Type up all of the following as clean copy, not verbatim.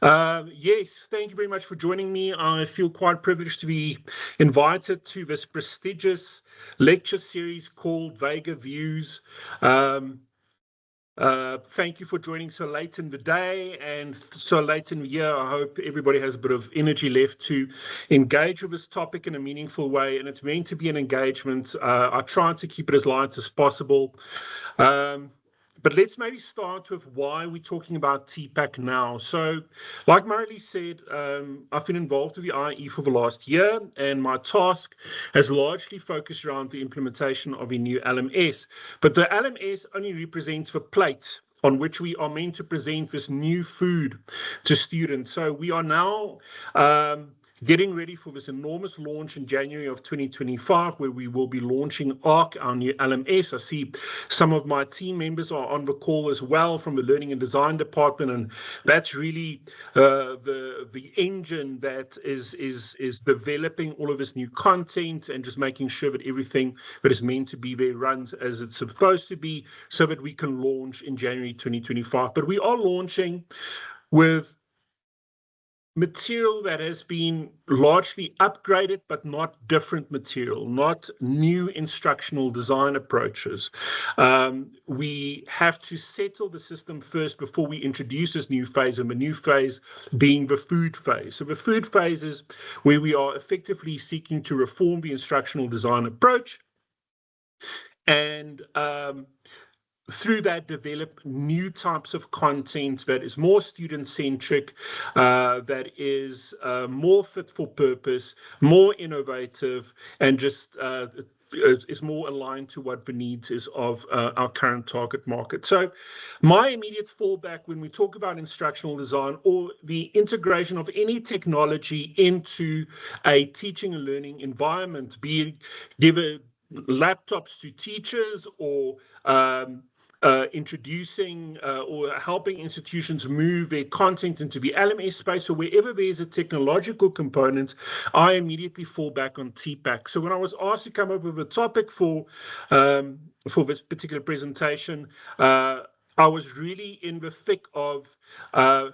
Yes, thank you very much for joining me. I feel quite privileged to be invited to this prestigious lecture series called Vega Views. Um, Thank you for joining so late in the day and so late in the year. I hope everybody has a bit of energy left to engage with this topic in a meaningful way, and it's meant to be an engagement. I try to keep it as light as possible. Um, but let's maybe start with why we're talking about TPACK now. So, like Marilee said, I've been involved with the IE for the last year, and my task has largely focused around the implementation of a new LMS. But the LMS only represents the plate on which we are meant to present this new food to students. So we are now getting ready for this enormous launch in January of 2025, where we will be launching ARC, our new LMS. I see some of my team members are on the call as well from the Learning and Design Department, and that's really the engine that is developing all of this new content and just making sure that everything that is meant to be there runs as it's supposed to be, so that we can launch in January 2025. But we are launching with material that has been largely upgraded, but not different material, not new instructional design approaches. We have to settle the system first before we introduce this new phase, and the new phase being the food phase. So the food phase is where we are effectively seeking to reform the instructional design approach and through that develop new types of content that is more student-centric, that is more fit for purpose, more innovative, and just is more aligned to what the needs is of our current target market. So my immediate fallback when we talk about instructional design or the integration of any technology into a teaching and learning environment, be it given laptops to teachers or introducing or helping institutions move their content into the LMS space, or wherever there's a technological component, I immediately fall back on TPACK. So when I was asked to come up with a topic for this particular presentation, I was really in the thick of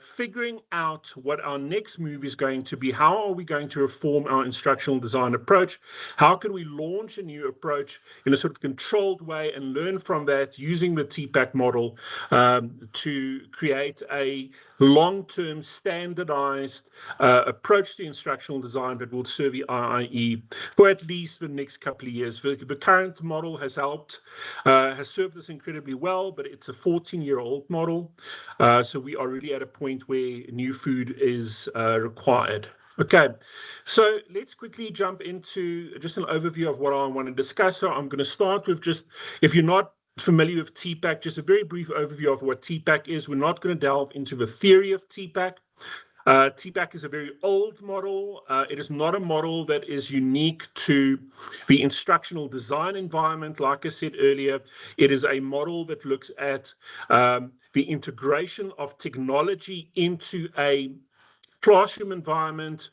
figuring out what our next move is going to be. How are we going to reform our instructional design approach? How can we launch a new approach in a sort of controlled way and learn from that using the TPACK model to create a long-term standardized approach to instructional design that will serve the IIE for at least the next couple of years. The current model has served us incredibly well, but it's a 14-year-old model. So we are really at a point where new food is required. Okay, so let's quickly jump into just an overview of what I want to discuss. So I'm going to start with just, if you're not familiar with TPACK, just a very brief overview of what TPACK is. We're not going to delve into the theory of TPACK. TPACK is a very old model. It is not a model that is unique to the instructional design environment. Like I said earlier, it is a model that looks at the integration of technology into a classroom environment,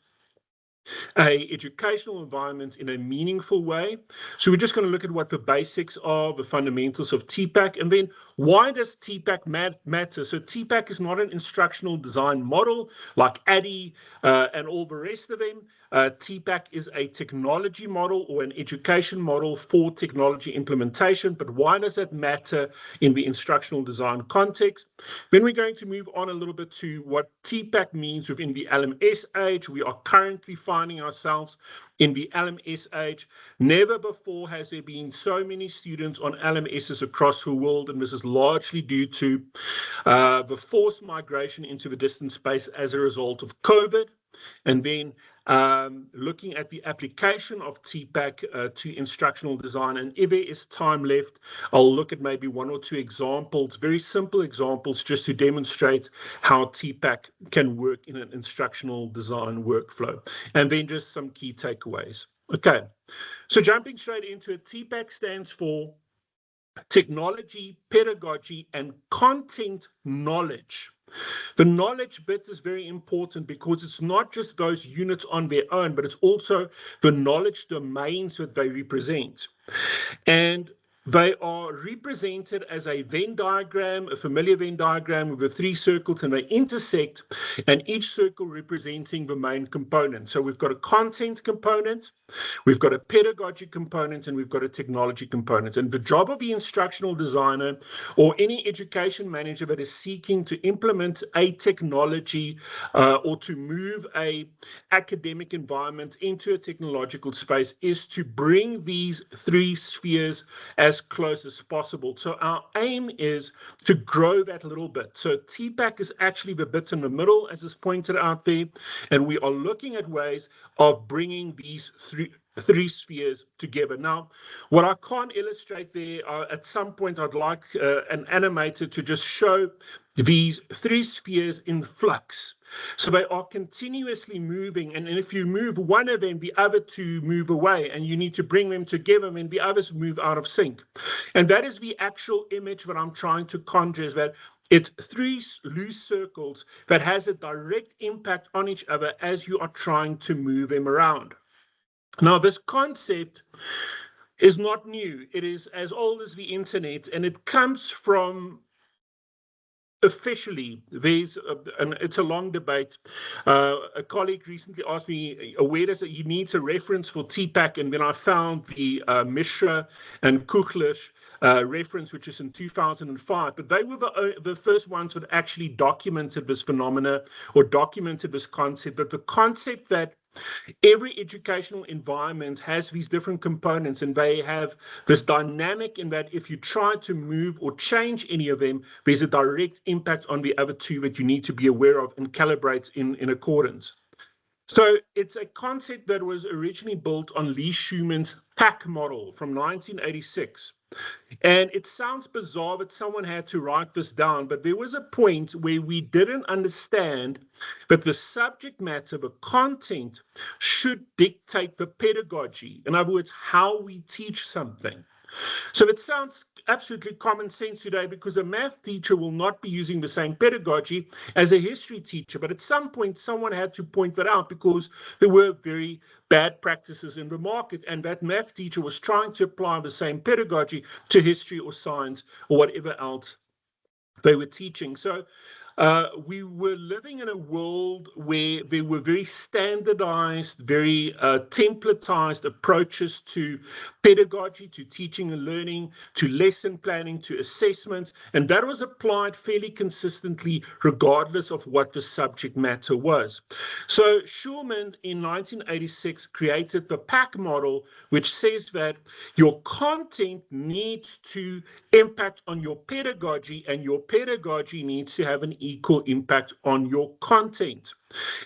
a educational environment in a meaningful way. So we're just going to look at what the basics are, the fundamentals of TPACK, and then why does TPACK matter? So TPACK is not an instructional design model like ADDIE and all the rest of them. TPACK is a technology model or an education model for technology implementation. But why does that matter in the instructional design context? Then we're going to move on a little bit to what TPACK means within the LMS age. We are currently finding ourselves in the LMS age. Never before has there been so many students on LMSs across the world, and this is largely due to the forced migration into the distance space as a result of COVID. And then looking at the application of TPACK to instructional design. And if there is time left, I'll look at maybe one or two examples, very simple examples, just to demonstrate how TPACK can work in an instructional design workflow. And then just some key takeaways. Okay, so jumping straight into it, TPACK stands for Technology, Pedagogy, and Content Knowledge. The knowledge bit is very important because it's not just those units on their own, but it's also the knowledge domains that they represent. And They are represented as a Venn diagram, a familiar Venn diagram with the three circles, and they intersect, and each circle representing the main component. So we've got a content component, we've got a pedagogy component, and we've got a technology component. And the job of the instructional designer or any education manager that is seeking to implement a technology or to move a academic environment into a technological space is to bring these three spheres as close as possible. So our aim is to grow that a little bit. So TPACK is actually the bit in the middle, as is pointed out there, and we are looking at ways of bringing these three spheres together. Now, what I can't illustrate there, at some point I'd like an animator to just show these three spheres in flux. So they are continuously moving, and if you move one of them, the other two move away, and you need to bring them together, and the others move out of sync. And that is the actual image that I'm trying to conjure, is that it's three loose circles that has a direct impact on each other as you are trying to move them around. Now, this concept is not new. It is as old as the internet, and it comes from officially, and it's a long debate. A colleague recently asked me, where does it, he needs a reference for TPACK, and then I found the Mishra and Kuchlish reference, which is in 2005. But they were the first ones that actually documented this phenomena or documented this concept. But the concept that every educational environment has these different components, and they have this dynamic in that if you try to move or change any of them, there's a direct impact on the other two that you need to be aware of and calibrate in accordance. So it's a concept that was originally built on Lee Schumann's PACK model from 1986. And it sounds bizarre that someone had to write this down, but there was a point where we didn't understand that the subject matter, the content, should dictate the pedagogy. In other words, how we teach something. So it sounds absolutely common sense today, because a math teacher will not be using the same pedagogy as a history teacher. But at some point, someone had to point that out, because there were very bad practices in the market, and that math teacher was trying to apply the same pedagogy to history or science or whatever else they were teaching. So we were living in a world where there were very standardized, very templatized approaches to pedagogy, to teaching and learning, to lesson planning, to assessment, and that was applied fairly consistently regardless of what the subject matter was. So Schulman in 1986 created the PACK model, which says that your content needs to impact on your pedagogy, and your pedagogy needs to have an equal impact on your content.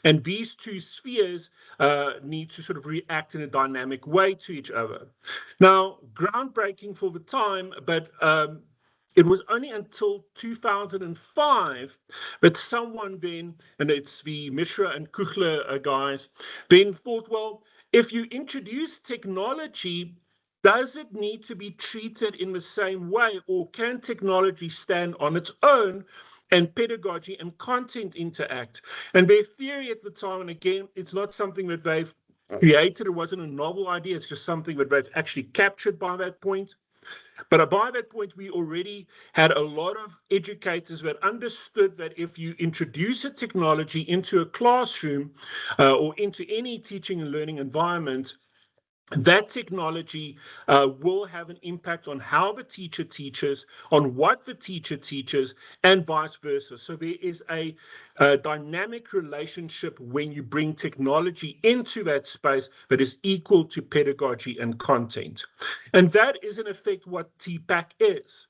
And these two spheres need to sort of react in a dynamic way to each other. Now, groundbreaking for the time, but it was only until 2005 that someone then, and it's the Mishra and Kuchler guys, then thought, well, if you introduce technology, does it need to be treated in the same way, or can technology stand on its own and pedagogy and content interact? And their theory at the time, and again, it's not something that they've created, it wasn't a novel idea, it's just something that they've actually captured by that point. But by that point, we already had a lot of educators that understood that if you introduce a technology into a classroom or into any teaching and learning environment, that technology will have an impact on how the teacher teaches, on what the teacher teaches, and vice versa. So there is a dynamic relationship when you bring technology into that space that is equal to pedagogy and content. And that is in effect what TPACK is.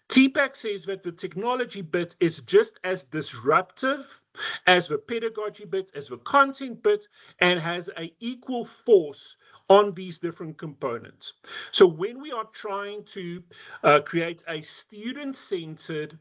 TPACK says that the technology bit is just as disruptive as the pedagogy bit, as the content bit, and has an equal force on these different components. So when we are trying to create a student-centered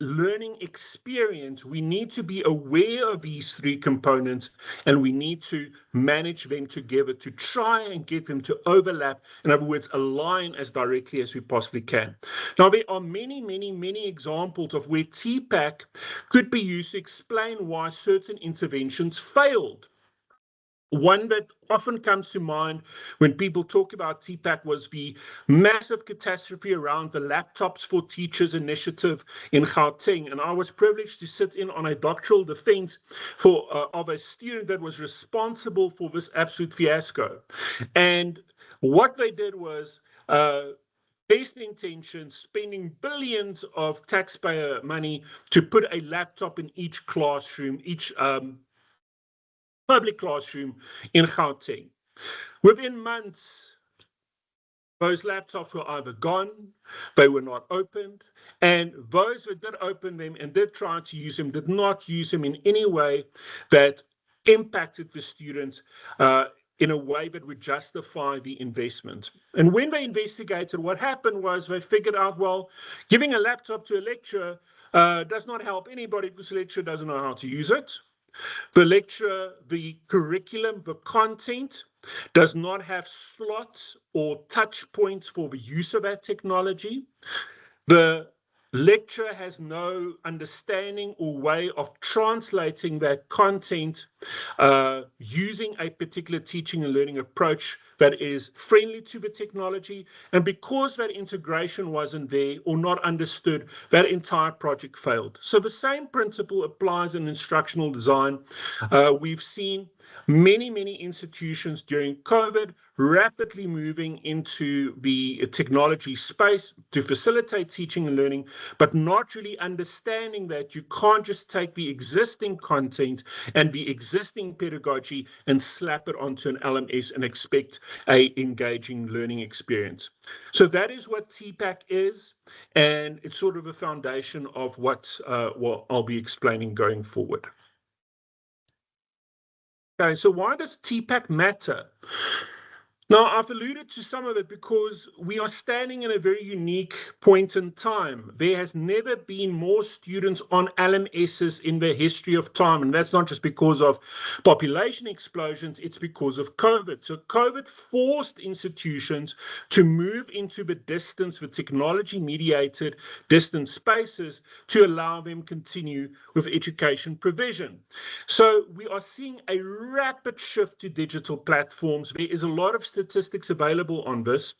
learning experience, we need to be aware of these three components, and we need to manage them together to try and get them to overlap, in other words, align as directly as we possibly can. Now, there are many, many, many examples of where TPACK could be used to explain why certain interventions failed. One that often comes to mind when people talk about TPACK was the massive catastrophe around the Laptops for Teachers initiative in Gauteng. And I was privileged to sit in on a doctoral defense of a student that was responsible for this absolute fiasco. And what they did was best intentions, spending billions of taxpayer money to put a laptop in each classroom, each public classroom in Gauteng. Within months, those laptops were either gone, they were not opened, and those who did open them and did try to use them did not use them in any way that impacted the students in a way that would justify the investment. And when they investigated, what happened was they figured out, well, giving a laptop to a lecturer does not help anybody because the lecturer doesn't know how to use it. The lecture, the curriculum, the content does not have slots or touch points for the use of that technology. The lecturer has no understanding or way of translating that content using a particular teaching and learning approach that is friendly to the technology. And because that integration wasn't there or not understood, that entire project failed. So the same principle applies in instructional design. We've seen many institutions during COVID rapidly moving into the technology space to facilitate teaching and learning, but not really understanding that you can't just take the existing content and the existing pedagogy and slap it onto an LMS and expect a engaging learning experience. So that is what TPACK is, and it's sort of a foundation of what I'll be explaining going forward. Okay, so why does TPACK matter? Now, I've alluded to some of it because we are standing in a very unique point in time. There has never been more students on LMSs in the history of time, and that's not just because of population explosions, it's because of COVID. So COVID forced institutions to move into the distance, the technology-mediated distance spaces to allow them continue with education provision. So we are seeing a rapid shift to digital platforms. There is a lot of statistics available on this.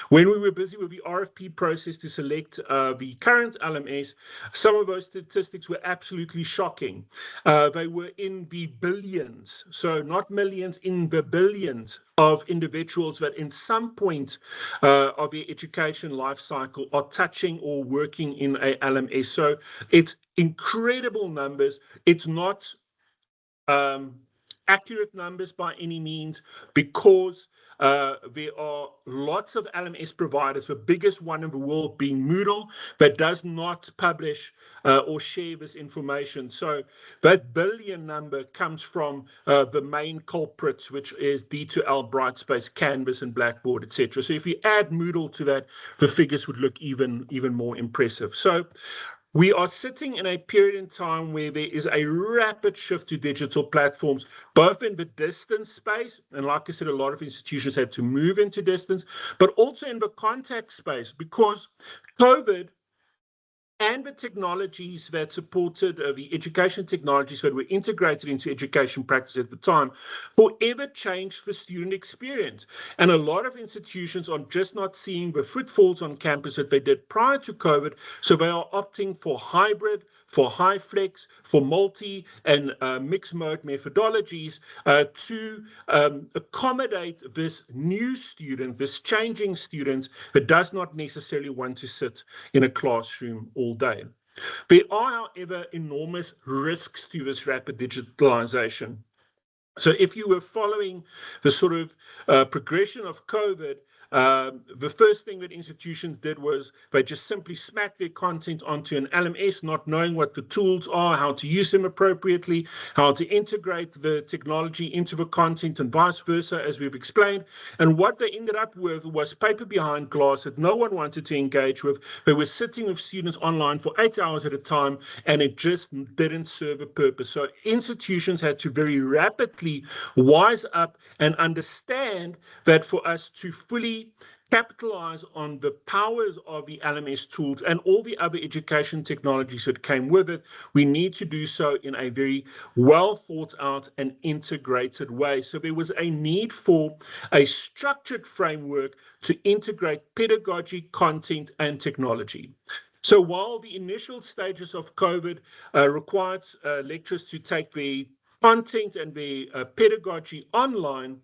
When we were busy with the RFP process to select the current LMS, some of those statistics were absolutely shocking. They were in the billions, so not millions, in the billions of individuals that in some point of their education life cycle are touching or working in a LMS. So it's incredible numbers. It's not accurate numbers by any means, because there are lots of LMS providers, the biggest one in the world being Moodle, that does not publish or share this information. So that billion number comes from the main culprits, which is D2L, Brightspace, Canvas, and Blackboard, etc. So if you add Moodle to that, the figures would look even more impressive. So we are sitting in a period in time where there is a rapid shift to digital platforms, both in the distance space, and like I said, a lot of institutions had to move into distance, but also in the contact space, because COVID and the technologies that supported the education technologies that were integrated into education practice at the time forever changed the student experience. And a lot of institutions are just not seeing the footfalls on campus that they did prior to COVID, so they are opting for hybrid, for high flex, for multi and mixed mode methodologies to accommodate this new student, this changing student that does not necessarily want to sit in a classroom all day. There are, however, enormous risks to this rapid digitalization. So if you were following the sort of progression of COVID, the first thing that institutions did was they just simply smacked their content onto an LMS, not knowing what the tools are, how to use them appropriately, how to integrate the technology into the content, and vice versa, as we've explained. And what they ended up with was paper behind glass that no one wanted to engage with. They were sitting with students online for 8 hours at a time, and it just didn't serve a purpose. So institutions had to very rapidly wise up and understand that for us to fully capitalize on the powers of the LMS tools and all the other education technologies that came with it, we need to do so in a very well thought out and integrated way. So there was a need for a structured framework to integrate pedagogy, content, and technology. So while the initial stages of COVID required lecturers to take the content and the pedagogy online,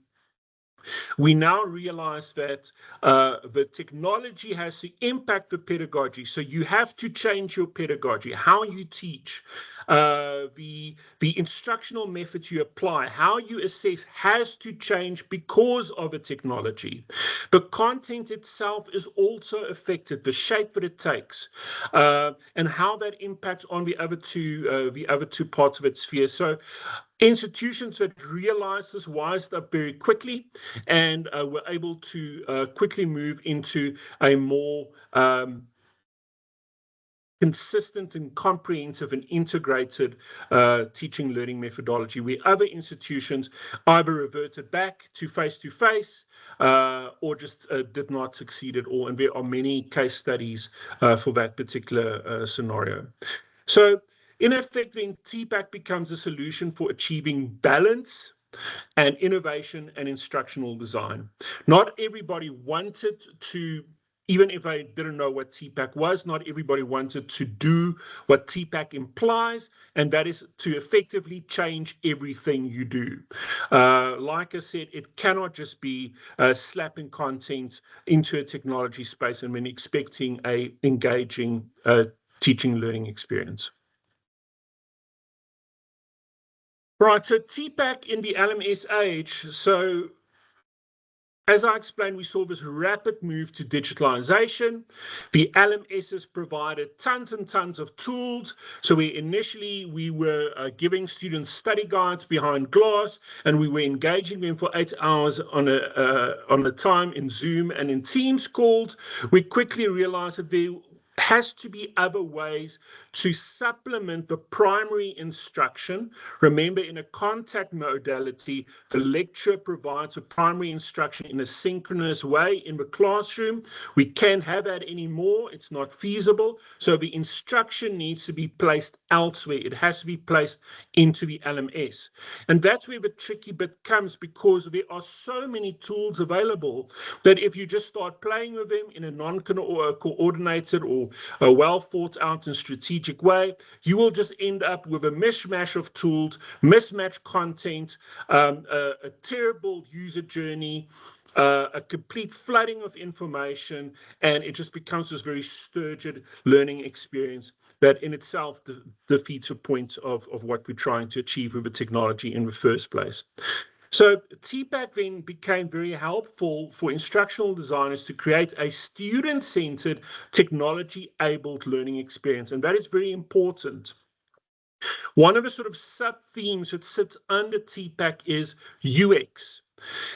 we now realize that the technology has to impact the pedagogy. So you have to change your pedagogy, how you teach, the instructional methods you apply, how you assess has to change because of the technology. The content itself is also affected, the shape that it takes, and how that impacts on the other two parts of its sphere. So institutions that realized this wised up very quickly and were able to quickly move into a more consistent and comprehensive and integrated teaching learning methodology, where other institutions either reverted back to face-to-face or just did not succeed at all. And there are many case studies for that particular scenario. So in effect, then TPACK becomes a solution for achieving balance and innovation and instructional design. Not everybody wanted to, even if I didn't know what TPACK was, not everybody wanted to do what TPACK implies, and that is to effectively change everything you do. Like I said, it cannot just be slapping content into a technology space and then expecting a engaging teaching learning experience. Right, so TPACK in the LMS age. So as I explained, we saw this rapid move to digitalization. The LMSs provided tons and tons of tools. So initially we were giving students study guides behind glass, and we were engaging them for 8 hours on a time in Zoom and in Teams calls. We quickly realized that there has to be other ways to supplement the primary instruction. Remember, in a contact modality, the lecturer provides a primary instruction in a synchronous way in the classroom. We can't have that anymore. It's not feasible. So the instruction needs to be placed elsewhere. It has to be placed into the LMS. And that's where the tricky bit comes, because there are so many tools available that if you just start playing with them in a non-coordinated or a well thought out and strategic way, you will just end up with a mishmash of tools, mismatched content, a terrible user journey, a complete flooding of information, and it just becomes this very sturgid learning experience that in itself defeats the point of what we're trying to achieve with the technology in the first place. So TPACK then became very helpful for instructional designers to create a student-centered, technology-abled learning experience, and that is very important. One of the sort of sub-themes that sits under TPACK is UX,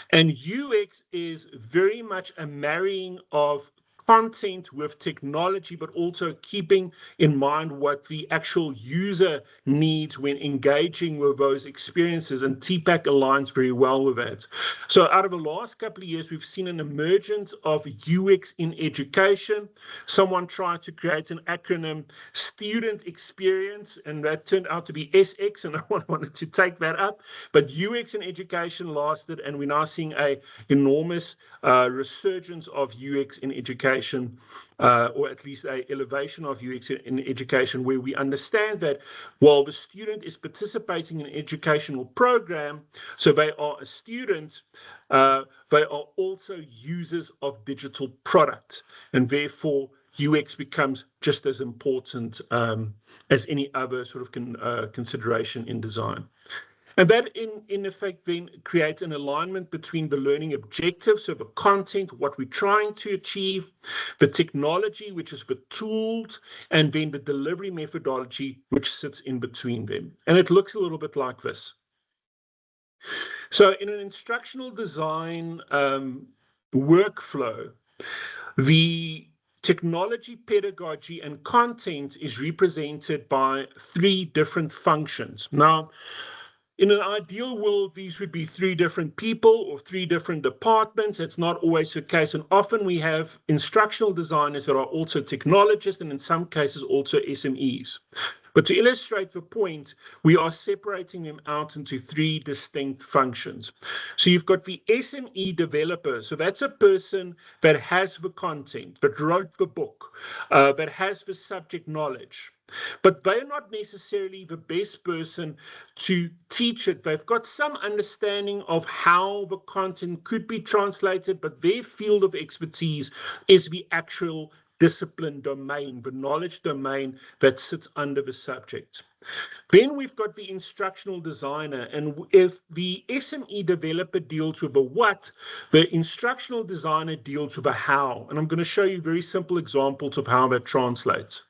and UX is very much a marrying of content with technology, but also keeping in mind what the actual user needs when engaging with those experiences, and TPACK aligns very well with that. So out of the last couple of years, we've seen an emergence of UX in education. Someone tried to create an acronym, student experience, and that turned out to be SX, and no one wanted to take that up. But UX in education lasted, and we're now seeing an enormous resurgence of UX in education, or at least an elevation of UX in education, where we understand that while the student is participating in an educational program, so they are a student, they are also users of digital product, and therefore UX becomes just as important as any other sort of consideration in design. And that, in effect, then creates an alignment between the learning objectives, so the content, what we're trying to achieve, the technology, which is the tools, and then the delivery methodology, which sits in between them. And it looks a little bit like this. So in an instructional design workflow, the technology, pedagogy, and content is represented by 3 different functions. Now, In an ideal world, these would be 3 different people or 3 different departments. It's not always the case. And often we have instructional designers that are also technologists and in some cases also SMEs. But to illustrate the point, we are separating them out into 3 distinct functions. So you've got the SME developer. So that's a person that has the content, that wrote the book, that has the subject knowledge. But they're not necessarily the best person to teach it. They've got some understanding of how the content could be translated, but their field of expertise is the actual discipline domain, the knowledge domain that sits under the subject. Then we've got the instructional designer, and if the SME developer deals with the what, the instructional designer deals with the how. And I'm going to show you very simple examples of how that translates.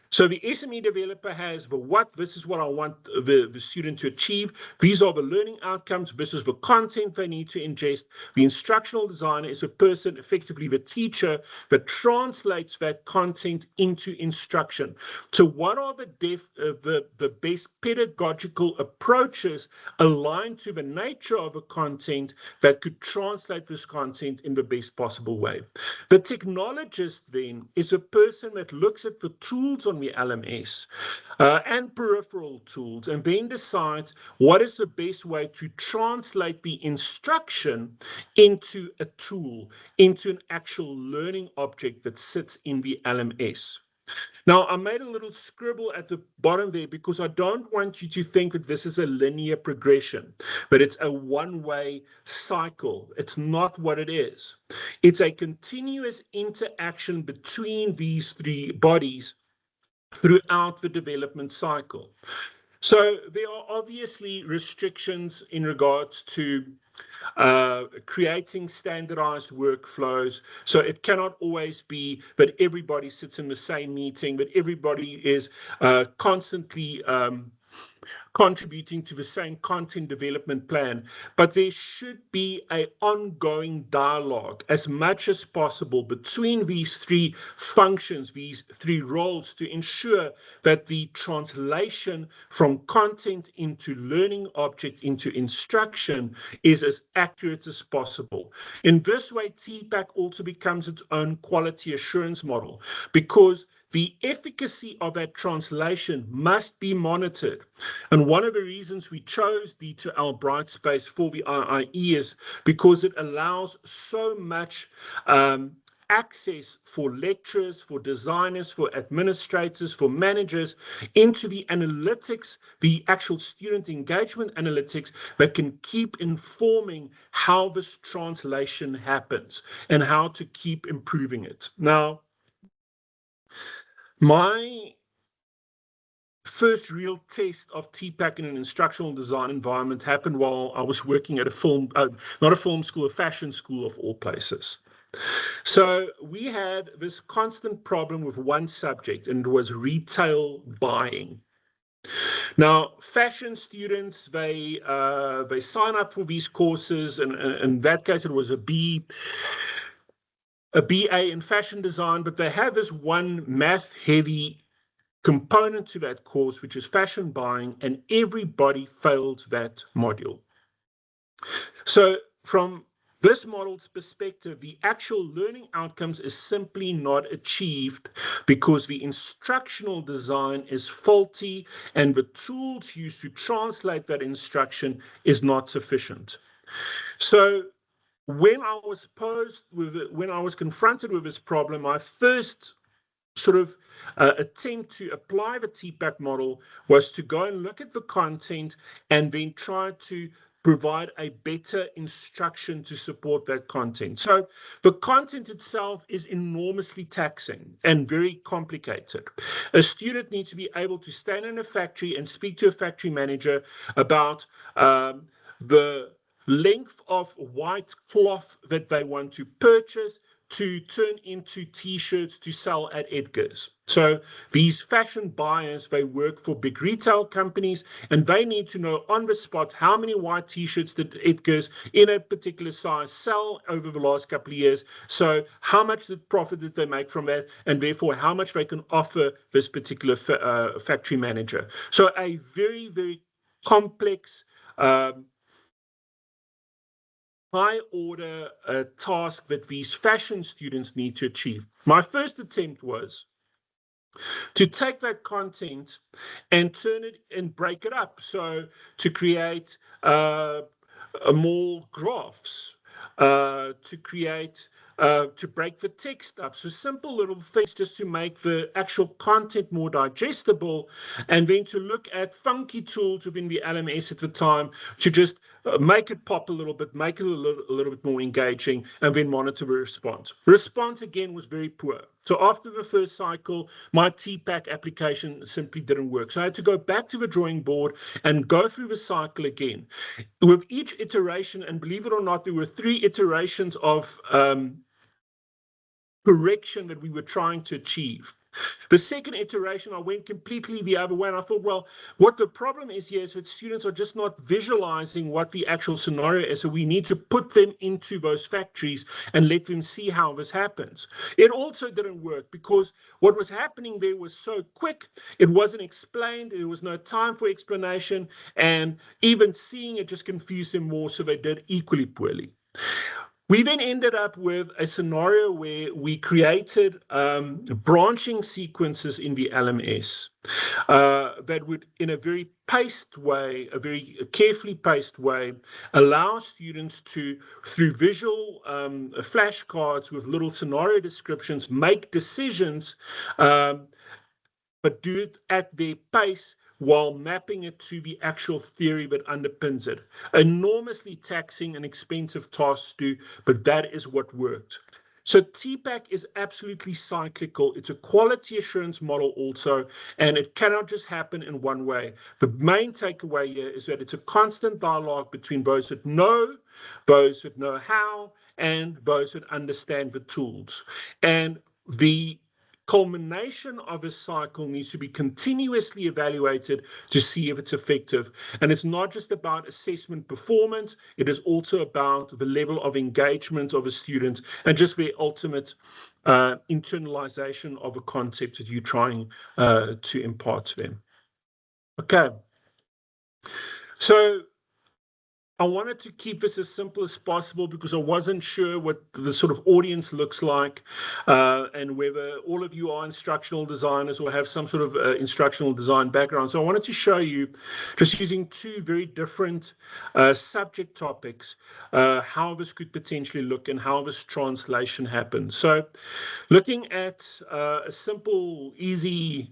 So the SME developer has the what, this is what I want the student to achieve. These are the learning outcomes. This is the content they need to ingest. The instructional designer is a person, effectively the teacher, that translates that content into instruction. So what are the best pedagogical approaches aligned to the nature of a content that could translate this content in the best possible way? The technologist then is a person that looks at the tools on the LMS and peripheral tools, and then decides what is the best way to translate the instruction into a tool, into an actual learning object that sits in the LMS. Now, I made a little scribble at the bottom there because I don't want you to think that this is a linear progression, but it's a one-way cycle. It's not what it is. It's a continuous interaction between these 3 bodies throughout the development cycle. So there are obviously restrictions in regards to creating standardized workflows. So it cannot always be that everybody sits in the same meeting, that everybody is constantly contributing to the same content development plan, but there should be an ongoing dialogue as much as possible between these 3 functions, these 3 roles, to ensure that the translation from content into learning object into instruction is as accurate as possible. In this way, TPACK also becomes its own quality assurance model, because the efficacy of that translation must be monitored. And one of the reasons we chose D2L Brightspace for the IIE is because it allows so much access for lecturers, for designers, for administrators, for managers into the analytics, the actual student engagement analytics that can keep informing how this translation happens and how to keep improving it. Now, my first real test of TPACK in an instructional design environment happened while I was working at a film, not a film school, a fashion school of all places. So we had this constant problem with one subject, and it was retail buying. Now, fashion students, they sign up for these courses, and in that case, it was a BA in fashion design, but they have this one math-heavy component to that course, which is fashion buying, and everybody failed that module. So from this model's perspective, the actual learning outcomes is simply not achieved because the instructional design is faulty and the tools used to translate that instruction is not sufficient. So when I was confronted with this problem, my first sort of attempt to apply the TPACK model was to go and look at the content and then try to provide a better instruction to support that content. So the content itself is enormously taxing and very complicated. A student needs to be able to stand in a factory and speak to a factory manager about the length of white cloth that they want to purchase to turn into t-shirts to sell at Edgar's. So these fashion buyers, they work for big retail companies, and they need to know on the spot how many white t-shirts did Edgar's in a particular size sell over the last couple of years. So how much profit did they make from that, and therefore how much they can offer this particular factory manager. So a very, very complex high order task that these fashion students need to achieve. My first attempt was to take that content and turn it and break it up. So to create more graphs, to create to break the text up. So simple little things just to make the actual content more digestible, and then to look at funky tools within the LMS at the time to just make it pop a little bit, make it a little bit more engaging, and then monitor the response. Response, again, was very poor. So after the first cycle, my TPACK application simply didn't work. So I had to go back to the drawing board and go through the cycle again. With each iteration, and believe it or not, there were 3 iterations of correction that we were trying to achieve. The second iteration, I went completely the other way, and I thought, well, what the problem is here is that students are just not visualizing what the actual scenario is, so we need to put them into those factories and let them see how this happens. It also didn't work because what was happening there was so quick, it wasn't explained, there was no time for explanation, and even seeing it just confused them more, so they did equally poorly. We then ended up with a scenario where we created branching sequences in the LMS that would, in a very paced way, a very carefully paced way, allow students to, through visual flashcards with little scenario descriptions, make decisions, but do it at their pace, while mapping it to the actual theory that underpins it. Enormously taxing and expensive task to do, but that is what worked. So TPACK is absolutely cyclical. It's a quality assurance model also, and it cannot just happen in one way. The main takeaway here is that it's a constant dialogue between those that know how, and those that understand the tools. And the culmination of a cycle needs to be continuously evaluated to see if it's effective. And it's not just about assessment performance, it is also about the level of engagement of a student and just the ultimate internalization of a concept that you're trying to impart to them. Okay. So I wanted to keep this as simple as possible because I wasn't sure what the sort of audience looks like and whether all of you are instructional designers or have some sort of instructional design background. So I wanted to show you, just using 2 very different subject topics, how this could potentially look and how this translation happens. So looking at a simple, easy,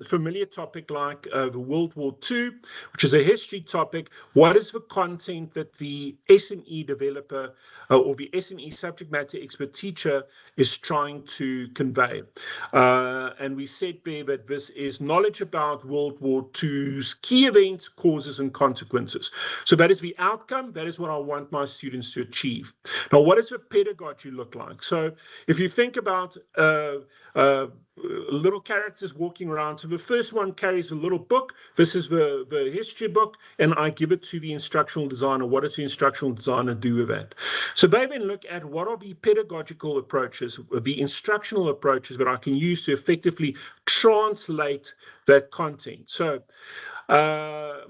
familiar topic like the World War II, which is a history topic. What is the content that the SME developer or the SME subject matter expert teacher is trying to convey? And we said there that this is knowledge about World War II's key events, causes, and consequences. So that is the outcome. That is what I want my students to achieve. Now, what does the pedagogy look like? So if you think about little characters walking around. So the first one carries a little book. This is the history book, and I give it to the instructional designer. What does the instructional designer do with that? So they then look at what are the pedagogical approaches, the instructional approaches that I can use to effectively translate that content. So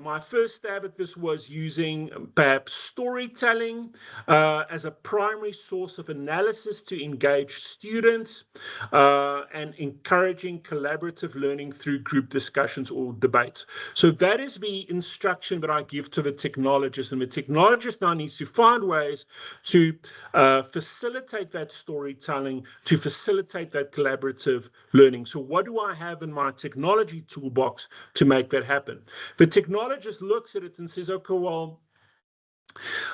my first stab at this was using perhaps storytelling as a primary source of analysis to engage students and encouraging collaborative learning through group discussions or debates. So that is the instruction that I give to the technologist, and the technologist now needs to find ways to facilitate that storytelling, to facilitate that collaborative learning. So what do I have in my technology toolbox to make that happen? The technologist looks at it and says, okay, well,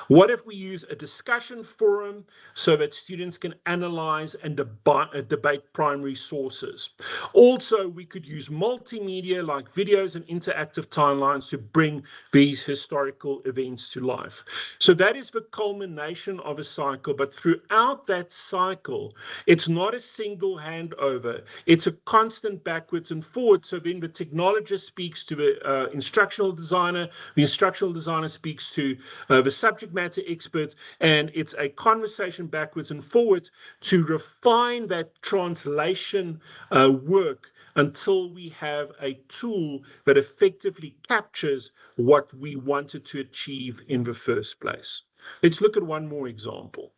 what if we use a discussion forum so that students can analyze and debate primary sources? Also, we could use multimedia like videos and interactive timelines to bring these historical events to life. So that is the culmination of a cycle, but throughout that cycle, it's not a single handover. It's a constant backwards and forwards. So then the technologist speaks to the instructional designer speaks to the subject matter expert, and it's a conversation backwards and forwards to refine that translation work until we have a tool that effectively captures what we wanted to achieve in the first place. Let's look at one more example.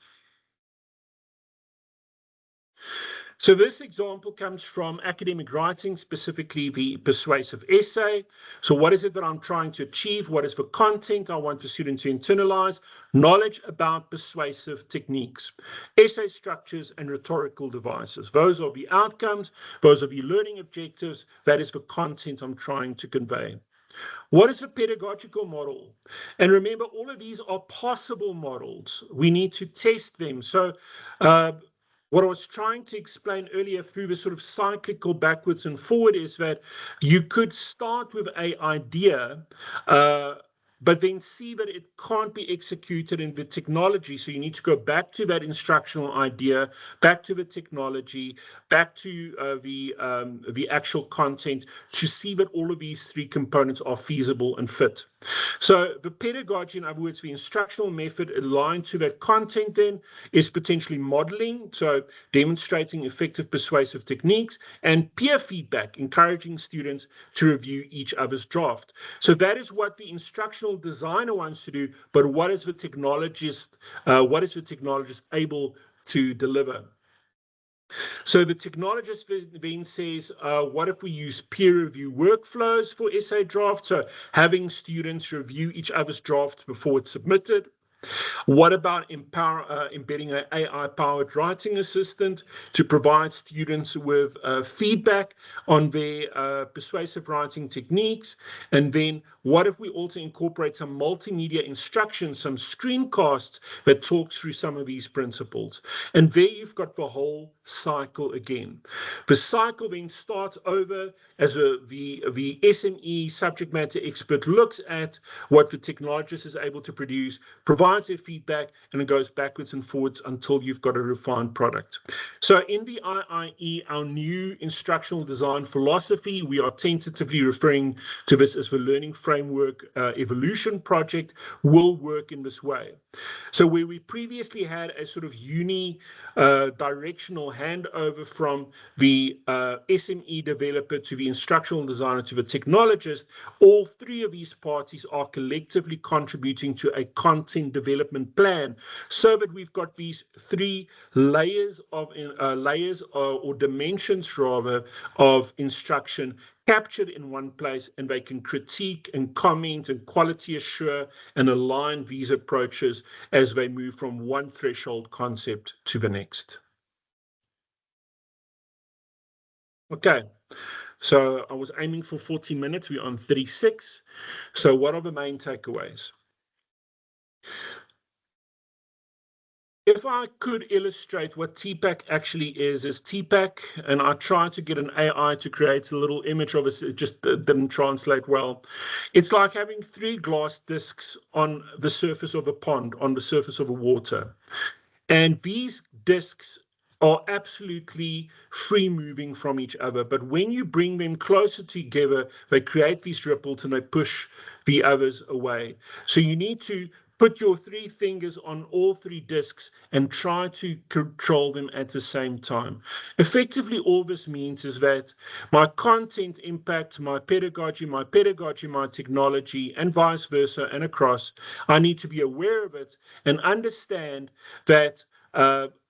So this example comes from academic writing, specifically the persuasive essay. So what is it that I'm trying to achieve? What is the content I want the student to internalize? Knowledge about persuasive techniques, essay structures, and rhetorical devices. Those are the outcomes. Those are the learning objectives. That is the content I'm trying to convey. What is the pedagogical model? And remember, all of these are possible models. We need to test them. So what I was trying to explain earlier through the sort of cyclical backwards and forward is that you could start with an idea, but then see that it can't be executed in the technology. So you need to go back to that instructional idea, back to the technology, back to the actual content to see that all of these three components are feasible and fit. So the pedagogy, in other words, the instructional method aligned to that content then is potentially modeling, so demonstrating effective persuasive techniques, and peer feedback, encouraging students to review each other's draft. So that is what the instructional designer wants to do, but what is the technologist able to deliver? So the technologist then says, what if we use peer review workflows for essay drafts? So having students review each other's drafts before it's submitted. What about embedding an AI-powered writing assistant to provide students with feedback on their persuasive writing techniques? And then what if we also incorporate some multimedia instructions, some screencasts that talks through some of these principles? And there you've got the whole cycle again. The cycle then starts over as the SME subject matter expert looks at what the technologist is able to produce, provides their feedback, and it goes backwards and forwards until you've got a refined product. So in the IIE, our new instructional design philosophy, we are tentatively referring to this as the Learning Framework Evolution Project, will work in this way. So where we previously had a sort of directional handover from the SME developer to the instructional designer to the technologist, all three of these parties are collectively contributing to a content development plan, so that we've got these three layers or dimensions rather of instruction captured in one place, and they can critique and comment and quality assure and align these approaches as they move from one threshold concept to the next. Okay, so I was aiming for 40 minutes. We're on 36. So what are the main takeaways? If I could illustrate what TPACK actually is TPACK, and I tried to get an AI to create a little image of it, it just didn't translate well. It's like having three glass discs on the surface of a pond, on the surface of a water. And these discs are absolutely free moving from each other. But when you bring them closer together, they create these ripples and they push the others away. So you need to put your three fingers on all three discs and try to control them at the same time. Effectively, all this means is that my content impacts my pedagogy, my technology, and vice versa, and across. I need to be aware of it and understand that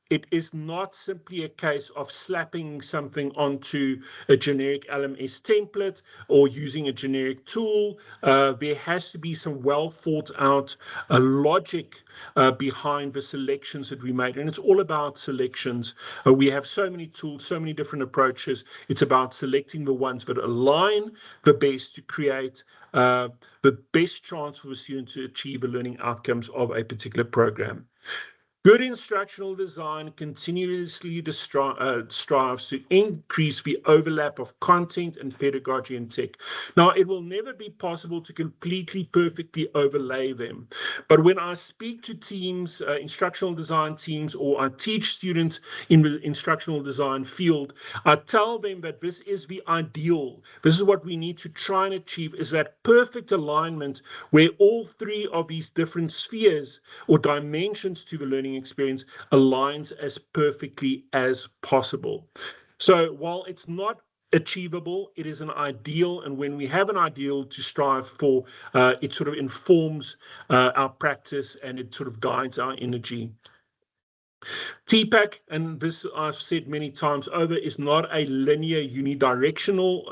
it is not simply a case of slapping something onto a generic LMS template or using a generic tool. There has to be some well thought out logic behind the selections that we made. And it's all about selections. We have so many tools, so many different approaches. It's about selecting the ones that align the best to create the best chance for the student to achieve the learning outcomes of a particular program. Good instructional design continuously strives to increase the overlap of content and pedagogy and tech. Now, it will never be possible to completely perfectly overlay them. But when I speak to teams, instructional design teams, or I teach students in the instructional design field, I tell them that this is the ideal. This is what we need to try and achieve, is that perfect alignment where all three of these different spheres or dimensions to the learning experience aligns as perfectly as possible. So while it's not achievable, it is an ideal, and when we have an ideal to strive for, it sort of informs our practice and it sort of guides our energy. TPACK, and this I've said many times over, is not a linear unidirectional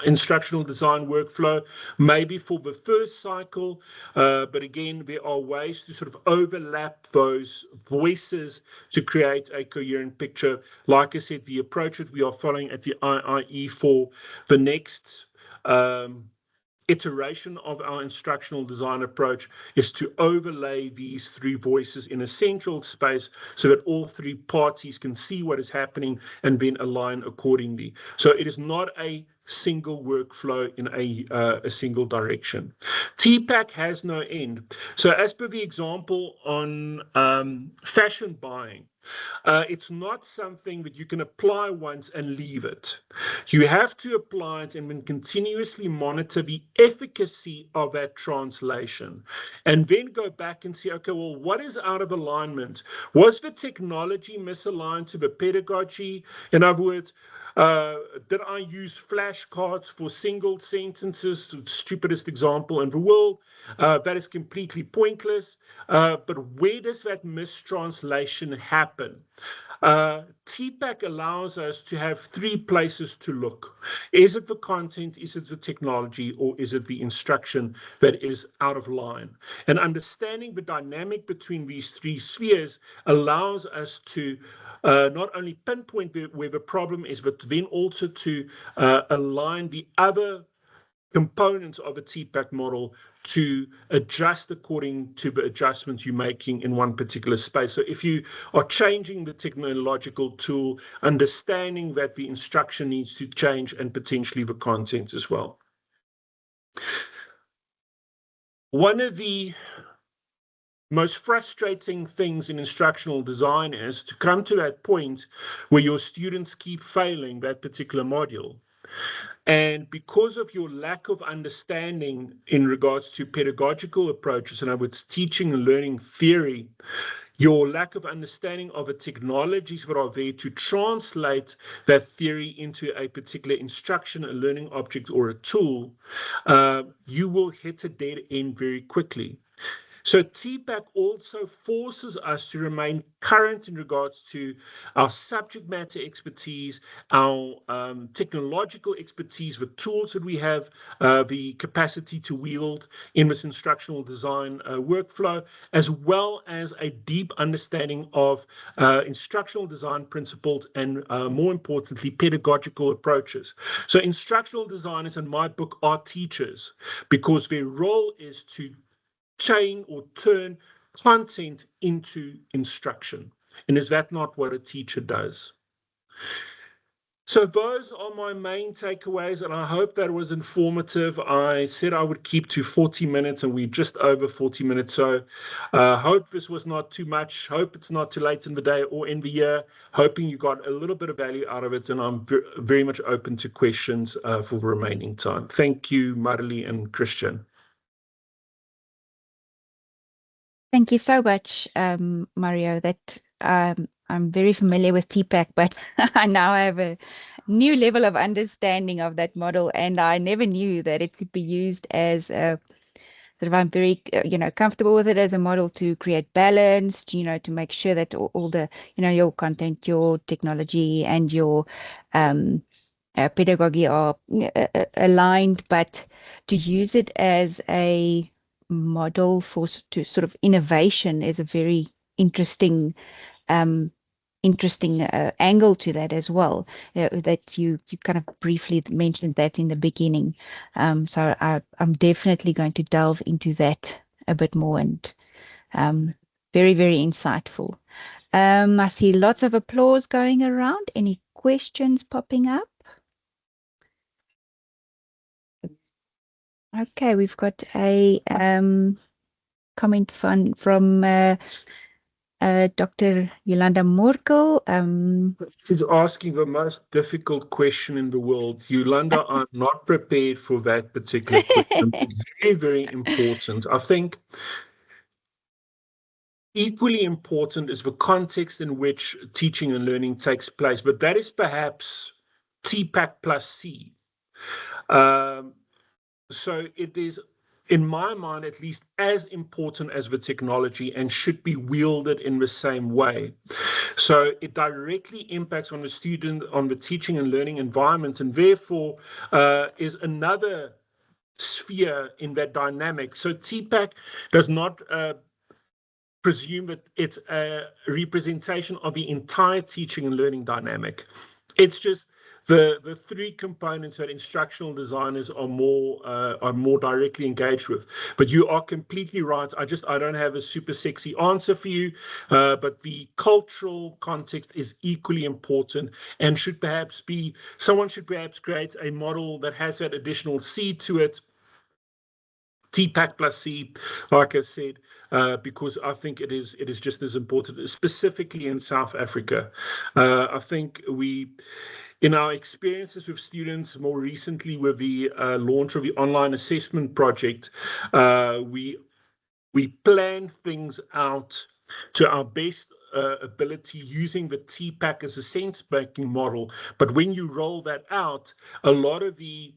instructional design workflow, maybe for the first cycle, but again, there are ways to sort of overlap those voices to create a coherent picture. Like I said, the approach that we are following at the IIE for the next iteration of our instructional design approach is to overlay these three voices in a central space so that all three parties can see what is happening and then align accordingly. So it is not a single workflow in a single direction. TPACK has no end. So as per the example on fashion buying, it's not something that you can apply once and leave it. You have to apply it and then continuously monitor the efficacy of that translation and then go back and see, okay, well, what is out of alignment? Was the technology misaligned to the pedagogy? In other words, did I use flashcards for single sentences? Stupidest example in the world. That is completely pointless. But where does that mistranslation happen? TPACK allows us to have three places to look. Is it the content, is it the technology, or is it the instruction that is out of line? And understanding the dynamic between these three spheres allows us to not only pinpoint where the problem is, but then also to align the other components of a TPACK model to adjust according to the adjustments you're making in one particular space. So if you are changing the technological tool, understanding that the instruction needs to change and potentially the content as well. One of the most frustrating things in instructional design is to come to that point where your students keep failing that particular module. And because of your lack of understanding in regards to pedagogical approaches, in other words, teaching and learning theory, your lack of understanding of the technologies that are there to translate that theory into a particular instruction, a learning object, or a tool, you will hit a dead end very quickly. So TPACK also forces us to remain current in regards to our subject matter expertise, our technological expertise, the tools that we have, the capacity to wield in this instructional design workflow, as well as a deep understanding of instructional design principles and, more importantly, pedagogical approaches. So instructional designers in my book are teachers because their role is to chain or turn content into instruction. And is that not what a teacher does? So those are my main takeaways, and I hope that was informative. I said I would keep to 40 minutes, and we're just over 40 minutes. So hope this was not too much. Hope it's not too late in the day or in the year. Hoping you got a little bit of value out of it, and I'm very much open to questions for the remaining time. Thank you, Marley and Christian. Thank you so much, Mario. That I'm very familiar with TPACK, but I now have a new level of understanding of that model, and I never knew that it could be used as a sort of, I'm very, comfortable with it as a model to create balance, to make sure that all the, your content, your technology, and your pedagogy are aligned, but to use it as a model for to sort of innovation is a very interesting angle to that as well, that you kind of briefly mentioned that in the beginning. So I'm definitely going to delve into that a bit more, and very, very insightful. I see lots of applause going around. Any questions popping up? Okay, we've got a comment from Dr. Yolanda Morkel. She's asking the most difficult question in the world. Yolanda, I'm not prepared for that particular question. Very, very important. I think equally important is the context in which teaching and learning takes place, but that is perhaps TPACK plus C. So it is, in my mind, at least as important as the technology and should be wielded in the same way. So it directly impacts on the student, on the teaching and learning environment, and therefore is another sphere in that dynamic. So TPACK does not presume that it's a representation of the entire teaching and learning dynamic. It's just the three components that instructional designers are more directly engaged with. But you are completely right. I don't have a super sexy answer for you, but the cultural context is equally important and someone should perhaps create a model that has that additional C to it. TPACK plus C, like I said, because I think it is just as important, specifically in South Africa. I think in our experiences with students, more recently with the launch of the online assessment project, we plan things out to our best ability using the TPACK as a sense-making model. But when you roll that out, a lot of the,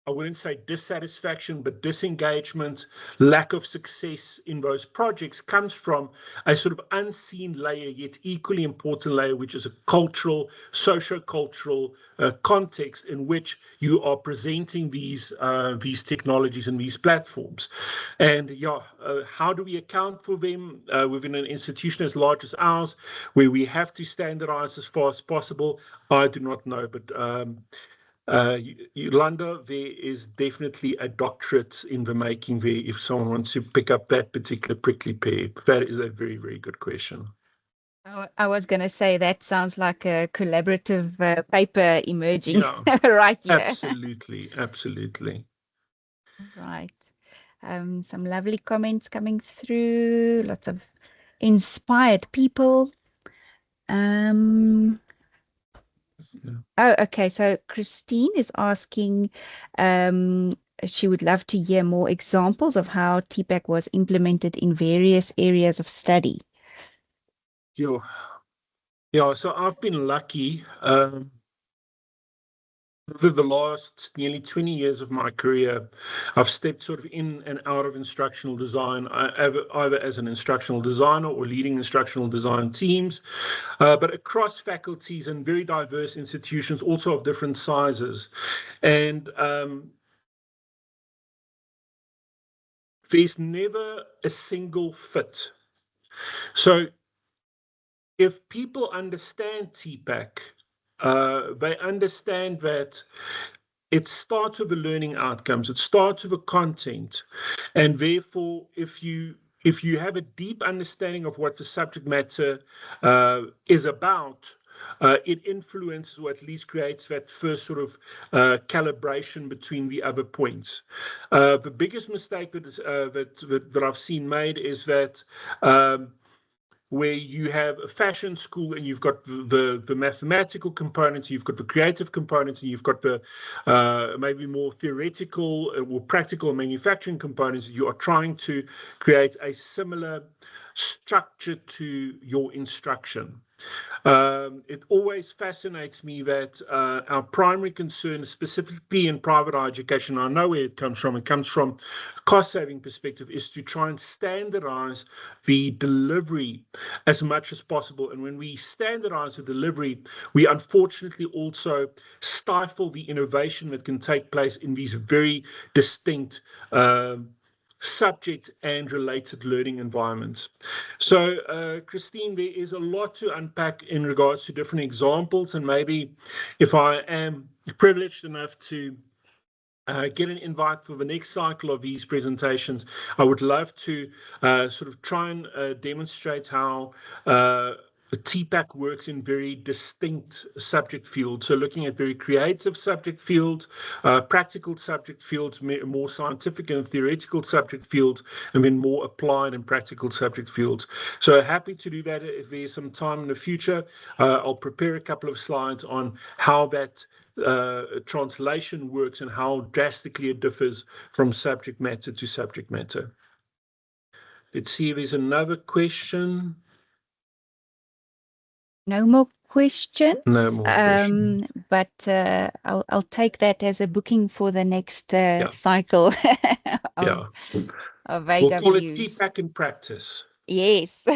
I wouldn't say dissatisfaction, but disengagement, lack of success in those projects comes from a sort of unseen layer, yet equally important layer, which is a cultural, socio-cultural context in which you are presenting these technologies and these platforms. And how do we account for them within an institution as large as ours, where we have to standardize as far as possible? I do not know, but Yolanda, there is definitely a doctorate in the making there if someone wants to pick up that particular prickly pear. That is a very, very good question. I was going to say that sounds like a collaborative paper emerging right here. Absolutely, absolutely. Right. Some lovely comments coming through, lots of inspired people. Oh, okay. So Christine is asking, she would love to hear more examples of how TPACK was implemented in various areas of study. Yeah, so I've been lucky over the last nearly 20 years of my career. I've stepped sort of in and out of instructional design, either as an instructional designer or leading instructional design teams, but across faculties and very diverse institutions, also of different sizes. And there's never a single fit. So if people understand TPACK, they understand that it starts with the learning outcomes, it starts with the content, and therefore, if you have a deep understanding of what the subject matter is about, it influences or at least creates that first sort of calibration between the other points. The biggest mistake that I've seen made is that where you have a fashion school and you've got the mathematical components, you've got the creative components, and you've got the maybe more theoretical or practical manufacturing components. You are trying to create a similar structure to your instruction. It always fascinates me that our primary concern, specifically in private higher education, I know where it comes from a cost-saving perspective, is to try and standardize the delivery as much as possible. And when we standardize the delivery, we unfortunately also stifle the innovation that can take place in these very distinct subject and related learning environments. So, Christine, there is a lot to unpack in regards to different examples, and maybe if I am privileged enough to get an invite for the next cycle of these presentations, I would love to sort of try and demonstrate how the TPACK works in very distinct subject fields. So looking at very creative subject fields, practical subject fields, more scientific and theoretical subject fields, and then more applied and practical subject fields. So happy to do that if there's some time in the future. I'll prepare a couple of slides on how that translation works and how drastically it differs from subject matter to subject matter. Let's see if there's another question. No more questions. No more questions. But I'll take that as a booking for the next Yeah. cycle Yeah. of We'll Vega call it views. TPACK in practice. Yes.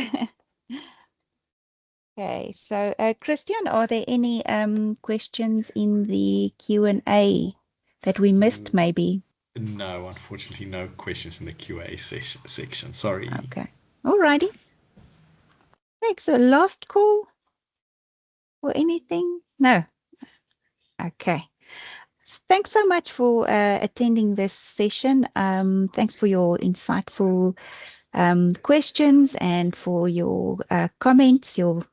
Okay, so Christian, are there any questions in the Q&A that we missed maybe? No, unfortunately, no questions in the QA section. Sorry. Okay. Alrighty. Thanks. So last call or anything? No. Okay. Thanks so much for attending this session. Thanks for your insightful questions and for your comments, your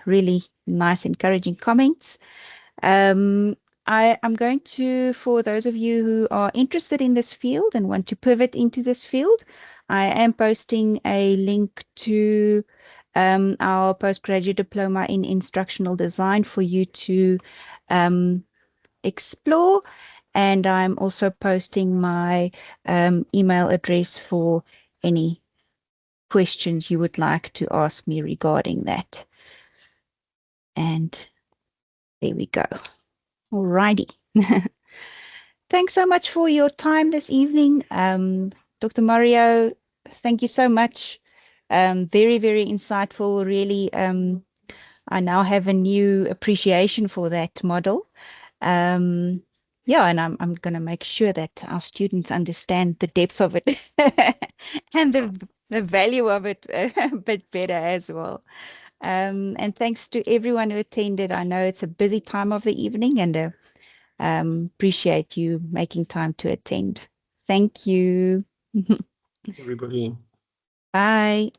really nice, encouraging comments. I'm going to, for those of you who are interested in this field and want to pivot into this field, I am posting a link to our postgraduate diploma in instructional design for you to explore. And I'm also posting my email address for any questions you would like to ask me regarding that. And there we go. Alrighty. Thanks so much for your time this evening. Dr. Mario, thank you so much. Very, very insightful, really. I now have a new appreciation for that model. Yeah, and I'm going to make sure that our students understand the depth of it and the value of it a bit better as well. And thanks to everyone who attended. I know it's a busy time of the evening, and appreciate you making time to attend. Thank you. Everybody. Bye.